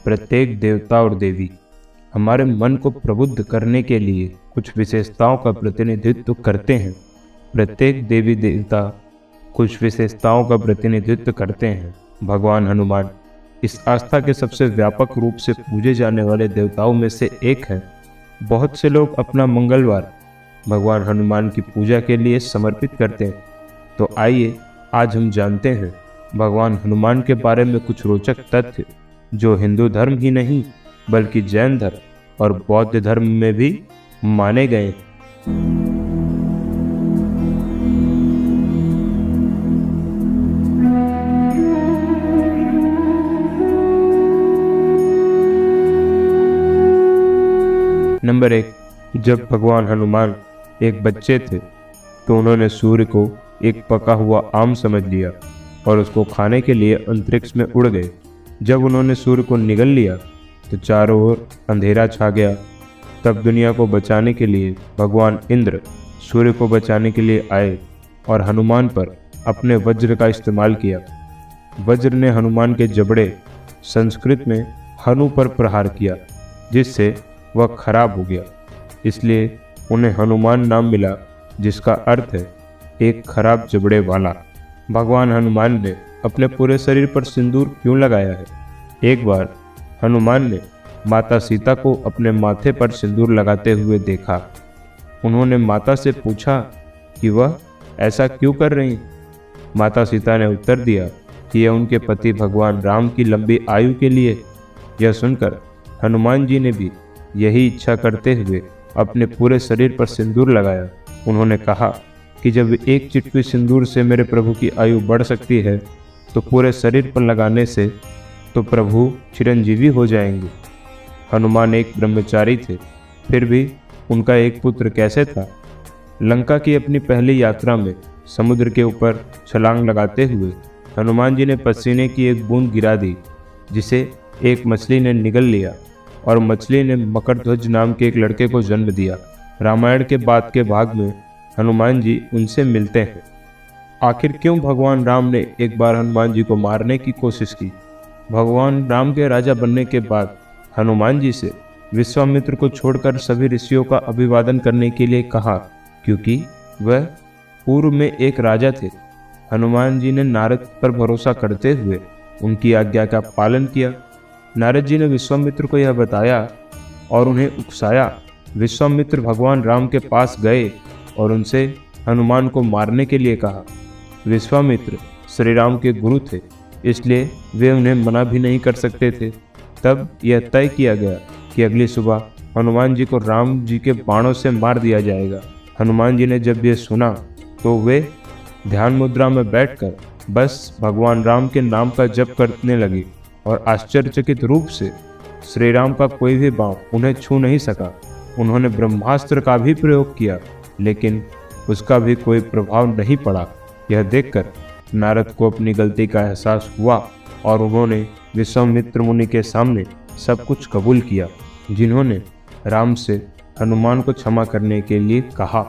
प्रत्येक देवता और देवी हमारे मन को प्रबुद्ध करने के लिए कुछ विशेषताओं का प्रतिनिधित्व करते हैं। प्रत्येक देवी देवता कुछ विशेषताओं का प्रतिनिधित्व करते हैं। भगवान हनुमान इस आस्था के सबसे व्यापक रूप से पूजे जाने वाले देवताओं में से एक है। बहुत से लोग अपना मंगलवार भगवान हनुमान की पूजा के लिए समर्पित करते हैं। तो आइए आज हम जानते हैं भगवान हनुमान के बारे में कुछ रोचक तथ्य जो हिंदू धर्म ही नहीं बल्कि जैन धर्म और बौद्ध धर्म में भी माने गए हैं। नंबर 1, जब भगवान हनुमान एक बच्चे थे तो उन्होंने सूर्य को एक पका हुआ आम समझ लिया और उसको खाने के लिए अंतरिक्ष में उड़ गए। जब उन्होंने सूर्य को निगल लिया तो चारों ओर अंधेरा छा गया। तब दुनिया को बचाने के लिए भगवान इंद्र सूर्य को बचाने के लिए आए और हनुमान पर अपने वज्र का इस्तेमाल किया। वज्र ने हनुमान के जबड़े संस्कृत में हनु पर प्रहार किया, जिससे वह खराब हो गया। इसलिए उन्हें हनुमान नाम मिला, जिसका अर्थ है एक खराब जबड़े वाला। भगवान हनुमान ने अपने पूरे शरीर पर सिंदूर क्यों लगाया है? एक बार हनुमान ने माता सीता को अपने माथे पर सिंदूर लगाते हुए देखा। उन्होंने माता से पूछा कि वह ऐसा क्यों कर रही हैं? माता सीता ने उत्तर दिया कि यह उनके पति भगवान राम की लंबी आयु के लिए। यह सुनकर हनुमान जी ने भी यही इच्छा करते हुए अपने पूरे शरीर पर सिंदूर लगाया। उन्होंने कहा कि जब एक चिटकी सिंदूर से मेरे प्रभु की आयु बढ़ सकती है तो पूरे शरीर पर लगाने से तो प्रभु चिरंजीवी हो जाएंगे। हनुमान एक ब्रह्मचारी थे, फिर भी उनका एक पुत्र कैसे था? लंका की अपनी पहली यात्रा में समुद्र के ऊपर छलांग लगाते हुए हनुमान जी ने पसीने की एक बूंद गिरा दी, जिसे एक मछली ने निगल लिया और मछली ने मकरध्वज नाम के एक लड़के को जन्म दिया। रामायण के बाद के भाग में हनुमान जी उनसे मिलते हैं। आखिर क्यों भगवान राम ने एक बार हनुमान जी को मारने की कोशिश की? भगवान राम के राजा बनने के बाद हनुमान जी से विश्वामित्र को छोड़कर सभी ऋषियों का अभिवादन करने के लिए कहा, क्योंकि वह पूर्व में एक राजा थे। हनुमान जी ने नारद पर भरोसा करते हुए उनकी आज्ञा का पालन किया। नारद जी ने विश्वामित्र को यह बताया और उन्हें उकसाया। विश्वामित्र भगवान राम के पास गए और उनसे हनुमान को मारने के लिए कहा। विश्वामित्र श्री राम के गुरु थे, इसलिए वे उन्हें मना भी नहीं कर सकते थे। तब यह तय किया गया कि अगली सुबह हनुमान जी को राम जी के बाणों से मार दिया जाएगा। हनुमान जी ने जब यह सुना तो वे ध्यान मुद्रा में बैठकर बस भगवान राम के नाम का जप करने लगे और आश्चर्यचकित रूप से श्री राम का कोई भी बाण उन्हें छू नहीं सका। उन्होंने ब्रह्मास्त्र का भी प्रयोग किया, लेकिन उसका भी कोई प्रभाव नहीं पड़ा। यह देखकर नारद को अपनी गलती का एहसास हुआ और उन्होंने विश्वामित्र मुनि के सामने सब कुछ कबूल किया, जिन्होंने राम से हनुमान को क्षमा करने के लिए कहा।